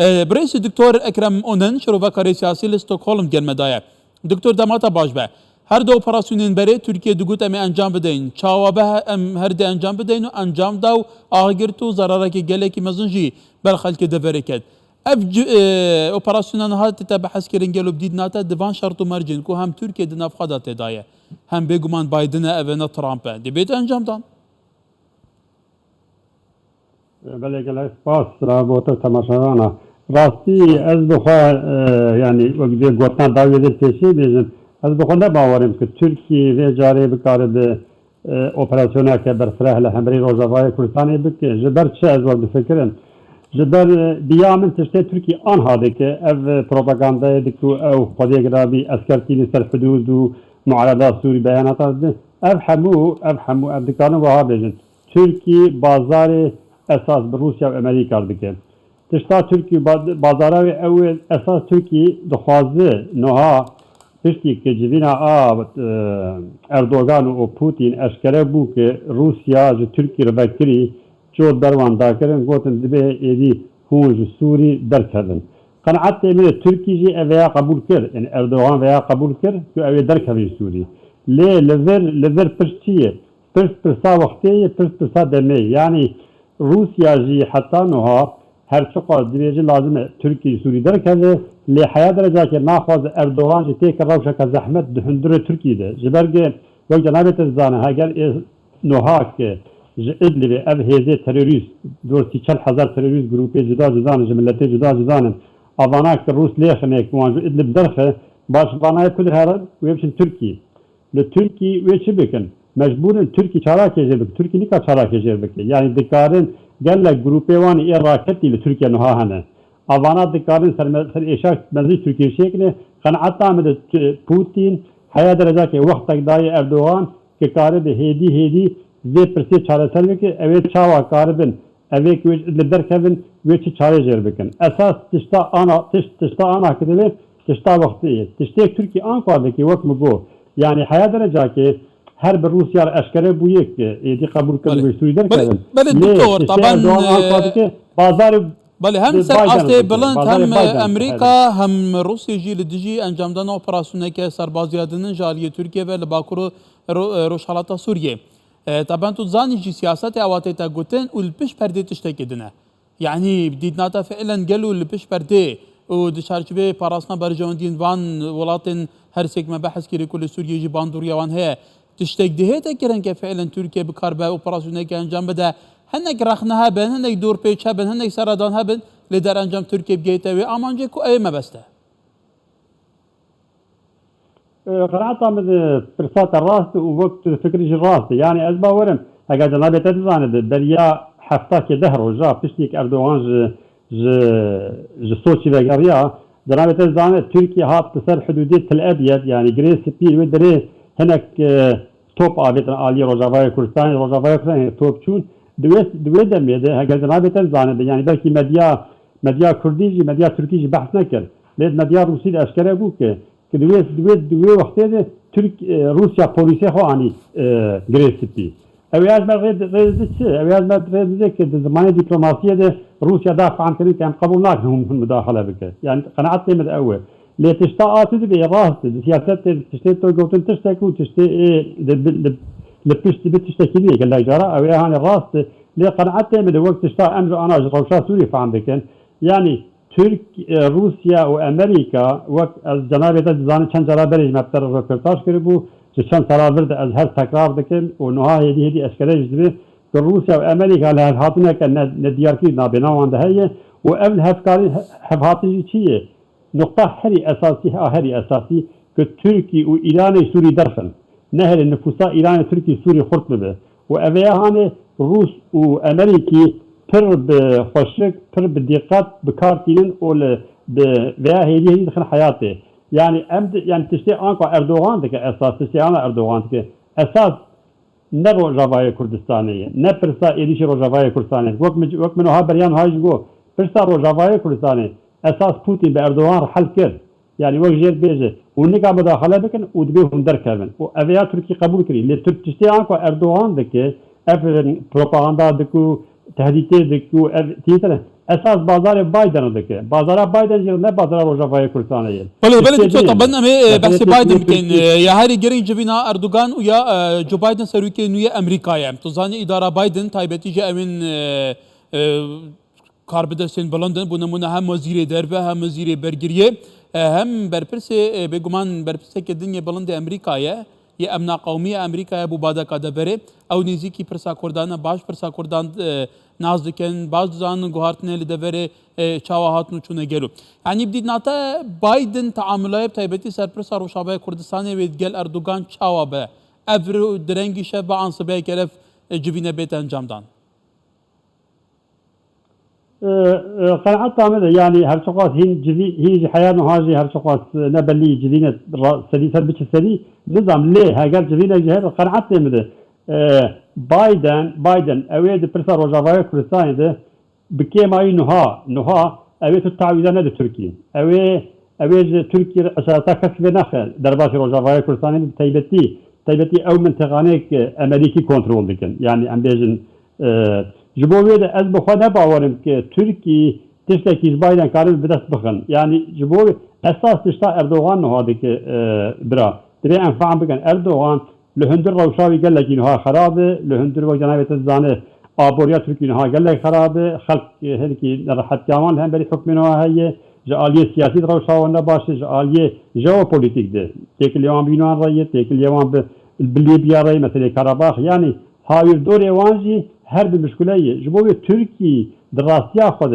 برئيس الدكتور اكرم اونن شروع کاری سیاسی لستوکهولم گرمدایه دکتور دماتا باش به هر دو اپراسیونین بری ترکیه دگوت ام انجام بدین چاوابه ام هر ده انجام بدین و انجام داو آگرتو ضرره که گله کی مزنجی بر خلک دفرکت اف اپراسیونان هات تبحث کرین گلو بدید ناتا دوان شرط و مرجین کو هم ترکیه دناف خدا تدایه هم بگمان بایدن اونا ترامپ دبیت انجام دان بله گله سپاس را بوده تماشاوانا راستی از بخوا یعنی وقتی گفتن داویدن تشی بیشتر از بخوا نباوریم که ترکیه و جاری بکاره به اپراسیونی که برفره همری روزافای کردستانی بکه جبر چه از وقت فکرن جبر دیامن تشته ترکیه آنها دکه اف پروپاگاندای دکو او خودی گرابی اسکرتینی سر حدود و معارضات سوری بیانات ده اف همو دکانه وها بیشتر ترکیه بازار اساس به روسیا و امریکا دکه تشتا ترکیه بازارهای اول اساس ترکیه دخوازه نها پشتی که جوینا اردوغان و پوتین اشکره بو که روسیا جو ترکیه رو بکری چود بروان دا کرن گوتن دبه ایدی هون جو سوری در کردن قناعت من ترکیه جی اویا قبول کر یعنی اردوغان اویا قبول کر که اویا در کردن سوری لی لذر پشتیه پرسا وقتیه پرسا دمه یعنی روسیا جی حتی نها هر چقدر دیگه لازمه ترکیه سوری در کرده لی حیا درجه که ناخواز اردوغان جی تیک روشه که زحمت دهندر ترکیه ده جبرگه وقت جنابت زانه اگر نها که ادلب اف هزه تروریست دورتی 40,000 تروریست گروپی جدا جدانه جملتی جدا جدانه اوانا که روس لیخنه که وانجو ادلب درخه باش وانای کدر هرن ویبشن ترکیه لترکیه وی چی بکن مجبورن ترکیه چارا کجه بکن ترکیه نیکا چارا کجه بکن یعنی دکارن گل گروپی وانی ای راکتی لترکیه نها هنه اوانا دکارن سر ایشاک منزی ترکیه شکله قناعت آمد پوتین حیا درجه که وقت دای اردوغان که کاره به هیدی وی پرسی چاره سر بکن اوی چاوا کاره بن اوی که ویج لدر کبن وی چی چاره جر بکن اساس تشتا آنا کدوه تشتا وقتیه تشتا ترکیه آن کارده که وقت مگو یعنی حیا درجه که هر به روسیا اشکره بویه که ایدی قبول کنه به سوی در کردن بله دکتور طبعا بازار بله هم سر آسته بلند هم امریکا هم روسیه جی لدیجی انجام دادن اپراسیونه که سربازیادن جالی ترکیه و لباکرو روشالات سوریه طبعا تو زانی جی سیاست اواتی تا گوتن و البش پرده تشتکی دنه یعنی دیدناتا فعلا گلو البش پرده و دشارچوه پاراسنا برجواندین وان ولاتن هر سیکمه بحث کری کل سوریه جی باندوریا وان هه تشتک دهه تکرن که فعلا ترکیه بکار به اپراسیونه که انجام بده هنگ رخنه هبن هنگ دور پیچ هبن هنگ سردان هبن لدر انجام ترکیه بگیته و آمانجه که ای مبسته قرأت آمد فرصات الراست ووقت فكري الراست يعني از باورم اگر جنابه تزاند دریا هفته که ده روزا پشتیک اردوغان ج سوچی وگریا جنابه تزاند ترکیه هات سر حدود تل ابيض يعني جريس بيل ودري هناك توب آبیتن آلی روزافای کردستان توپ چون دوی دمیده اگر جنابه تزاند يعني بلکه مدیا کردی مدیا ترکی بحث نکرد لید مدیا روسی اشکره بود که دوی وقتی ده ترک روسیا پلیسی خو آنی گریسپی اویاز ما رید چه اویاز ما رید که زمان دیپلماسیه ده روسیا دافع عن کنی که قبول نکنه هم مداخله بکه يعني قناعت من اول لتشتا آتو ده راست سیاست تشتی تو گفتن تشتکو تشتی لپشت بتشتکی دیگه که جرا اویا هان راست لقناعت من وقت تشتا امر انا روشا سوري فهم بکن يعني ترك روسيا وامريكا وقت از جنابه تزان چند جرا برج مبتر رپورتاج کربو چند سال ورد از هر تکرار دکن و نها هدی اشکره جدی که روسیا و امریکا له هاتنه که ندیارکی نابینا وانده هي و اول هفکاری هفاتی چیه نقطه هری اساسی که ترکی و ایران سوری درخن نهر النفوسا ایران ترکی سوری خرط بده و اویاهانه روس و امریکی پر بخوشک پر بدقت بکارتینن اول بیا هدی دخل حیاته يعني تشتي أنكو أردوغان دك أساس تشتي أنا أردوغان دك أساس نه روجاوای کردستانیه نه پرسا ایدیش روجاوای کردستانیه وقت منو ها بریان هایش گو پرسا روجاوای کردستانیه اساس پوتین به اردوغان حل کرد يعني وقت جير بيجي ونقا مداخله بكن ودبيهم دركبن وأبيا تركي قبول كري لتركي أنكو أردوغان دك أف بروباغندا دكو تهديدات دكو تيتر esas bazarê Biden'ı dike. Bazara Biden jî ne bazara Rojavayê Kurdistanê ye. بله تو طبعا امي بحث بايدن كان يا هاري جرين جبينا اردوغان ويا جو بايدن سروكي نويا امريكا يا تزاني اداره بايدن تايبتي جا امين کاربدستین بلندن بو نمونه هم وزیر دربه هم وزیر برگریه هم برپرسه بگمان برپرسه که دنیا بلند امریکایه یه امنا قومی امریکایه بو بادا کاده بره او نزیکی پرسا کردان باش پرسا کردان ناز دکن باز زان گوهارتنه لده بره چاوا هاتنو چونه گلو یعنی بدید ناتا بایدن تعاملای تایبتی سرپرسا روشابه کردستانی وید گل اردوغان چاوا به افرو درنگی شب انصبه کلف جبینه بیت انجام دان قناعت تامه يعني هر شقاس هي حياة هاجي هر شقاس نبلي جدينة سديسة بتش سدي نظام ليه هاجر جدينة جهاد قناعت تامه بايدن اويد برسا روجافايا كردستان ده بكيما نها اويد التعويضات ده تركيا اويد تركيا اشارتا كسب نخل درباش روجافايا كردستان تايبتي او منطقانيك امريكي كنترول دكن يعني ام بيجن جبوه ده از بخوا نباورم که ترکی تشتكي بايدن كارل بدست بخن يعني جبوه اساس تشتا اردوغان نهاده که برا تبي انفعام بكن اردوغان لهندر روشاوي قال لك انها خرابه لهندر وجنابه الزانه ابوريا تركي انها قال لك خرابه خلق هيك راحت كمان هم بري حكمنا هي جاليه سياسي روشاو نباش جاليه جيوبوليتيك ده تيك اليوم بينان راي تيك اليوم بليبيا راي مثلا كاراباخ يعني هاوير دوري وانجي هر bir مشکلی جبوی ترکی دراستی خود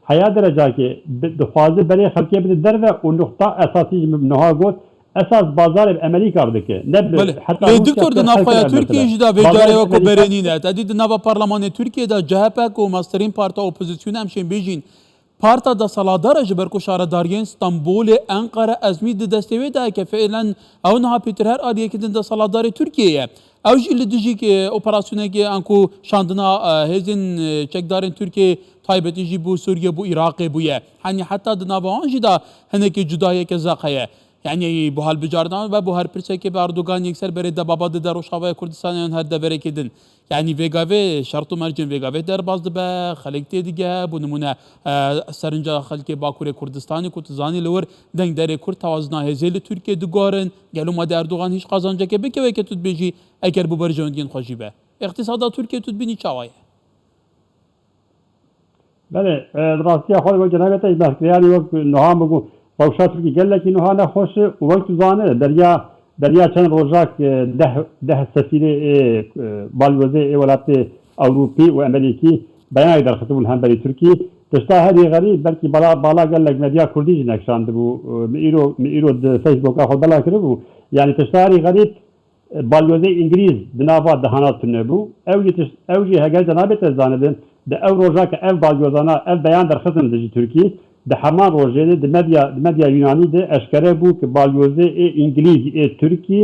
حیا درجه که دخوازه برای خلقی بده در و نقطه اساسی منها گفت اساس بازار امریکا بده که بله دکتر دنافای ترکیه جدا وجاره و کوبرنینه تدید نوا پارلمان ترکیه دا CHP و ماسترین پارتا اپوزیسیون همشین بیجین پارتا دا سالادار جبر کو شارداریان استانبول انقره ازمی دستوی دا که فعلا او نها پیتر هر آلیه که دا سالادار ترکیه او جی لدجی که اپراسیونه که انکو شاندنا هزین چکدارن ترکیه تایبتی جی بو سوریه بو عراق بویه hani hatta dnavaan jî da hinekî cudayeke zaqeye yani bu hal bicardan ve bu her pirseke be Erdogan yekser bere de baba de Rojavayê Kurdistanê her de berekedin yani vegave şartı mercin vegave derbazdı be xelekte dige bu numune serinca xelkê Bakurê Kurdistanê ku tizanî li wir deng derê Kurd tewazina hêzê li Tirkiye digorin gelo me de Erdogan hiç qazanceke bikeveke tu dibêjî eger bu berjewendiyên xwe jî be اقتصادا Tirkiye tu dibînî çawa ye بله راستی خود و جنابت بحث يعني وقت نها بگو روشا ترکی قال لك انه انا خوش وقت زانه دریا چند روزاك ده سفيره بالوزه ولات اوروبي وامريكي بيان در خطب الهمبري تركي تشتا هذه غريب بلكي بالا قال لك مديا كردي نكشان دبو ميرو فيسبوك اخو بلا كربو يعني تشتا هذه غريب بالوزه انجليز دنافا دهانات تنبو اوجي هجا جنابت زانه ده او روزاك اف بالوزانا اف بيان در ختم دجي تركي ده همان روزه ده مديا يوناني ده اشكره بو که بالوزه انجليز تركي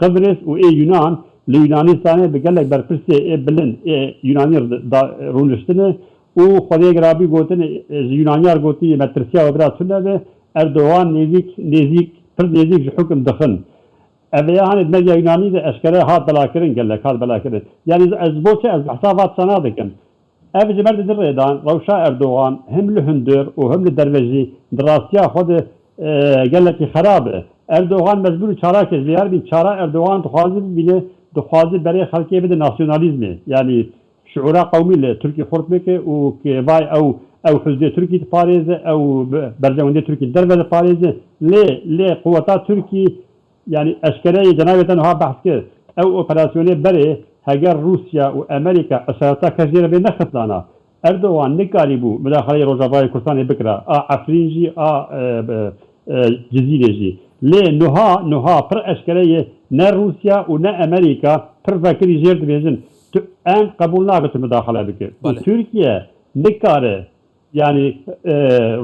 قبرص و يونان ليونانستانه بقلك برفرسي بلن يوناني رونشتنه و خدای گرابی گوتن یونانیار گوتی مترسیا و برات سنه اردوغان نزیک پر نزیک حکم دخن اوه هانه مدیا یونانی ده اشکره هات بلاکرین گلک هات بلاکرین یعنی از بوچه از حسابات سنا دکن اوه جمرد در ریدان روشا اردوغان هم لهندر و هم لدروجی دراسیا خود گلکی خرابه اردوغان مجبور چارا کش بیار بین چارا اردوغان دخوازی برای خلقی بده ناسیونالیزمی یعنی شعورا قومي لتركي خرطبك وكباي او حزب تركي باريزه او برجوندي تركي دربه باريزه ليه قوات تركي يعني اشكالي جنابه بحث كده او اوبراسيوني بري هاجر روسيا وامريكا اشارتا كجيره بين نخطانا اردوغان نكاريبو مداخله روجافاي كردستان بكره افرينجي جزيرجي ليه نها پر اشكالي نا روسيا ونا امريكا پر فكري جيرد بيجن en kabul nabet müdahale bike. Türkiye nikare yani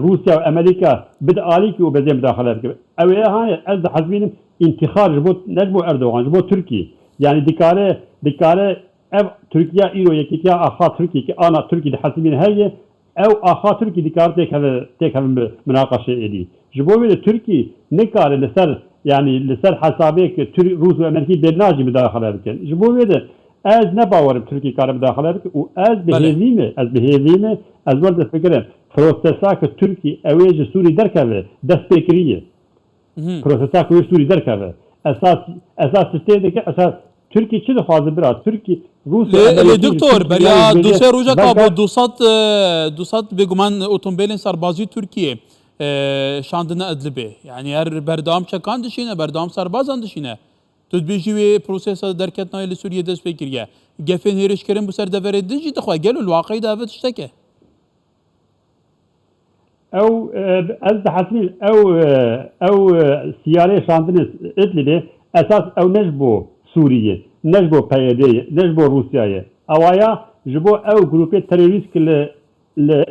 Rusya ve Amerika bir ali ki o beze müdahale bike. Evye hani ez de hazminim intihar bu necmu Erdoğan bu Türkiye. Yani dikare ev Türkiye iro yekiya aha Türkiye ki ana Türkiye hazmin heye ev aha Türkiye dikare tek have münakaşa edi. Jibo ve Türkiye nikare leser yani leser hasabe ki Rus ve Amerika belnaji müdahale bike. Jibo ve از نباورم ترکی کار مداخله بکن و از بهیویمه از ورد فکرم پروسسا که ترکی اویج سوری درکوه دست بکریه پروسسا که سوری درکوه اساس سیستمی که اساس ترکی چی دخوازه برا ترکی روسیا دکتر بریا دو سه روزه که با 200 بگمان اتومبیل سربازی ترکیه شاندنه ادلبه یعنی هر بردام چکان دشینه بردام سربازان دشینه تو بیجی پروسس درکت نایل سوریه دست فکریه گفن هیرش کرن بو سر دفره دجی دخواه گلو الواقعی داوت اشتکه او از حسبي او سياره شاندنس ادلبه اساس او نجبو سوريه نجبو بايديه نجبو روسيا اوايا جبو او جروبي تيروريست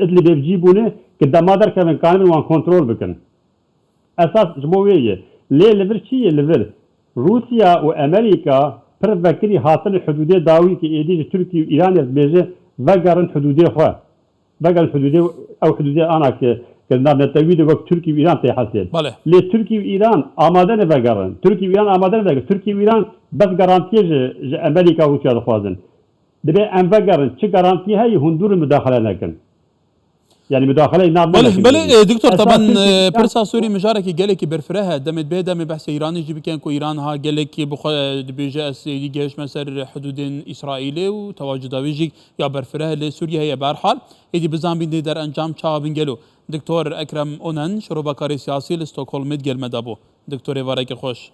ادلبه بجيبونه كدمادر كمان كانوا وان كنترول بكن اساس جبو ويه ليه ليفر شي ليفر روسيا وامريكا پر فكري هاتن حدوديه داوي كي ايدي تركيا وايران بيجي وقرن حدوديه خو وقرن حدوديه او حدوديه انا كنار نتويد وقت تركيا وايران تحسين ليه تركيا وايران اماده وقرن تركيا وايران اماده وقرن تركيا وايران بس جارانتي امريكا وروسيا دخوازن دبي ام وقرن شي جارانتي هي هندور مداخله لكن يعني مداخله نار بله دكتور طبعا برسا سوري مجارك قالك برفرها دمت بيدا من بحث ايراني جيب كان كو ايران ها قالك بيجا اسيدي جيش مسار حدود اسرائيلي وتواجد ويجي يا برفرها لسوريا هي بارحال هدي بزام بين در انجام تشابن قالوا دكتور اكرم اونن شروع بكاري سياسي لستوكهولم مدقل مدابو دكتور وارك خوش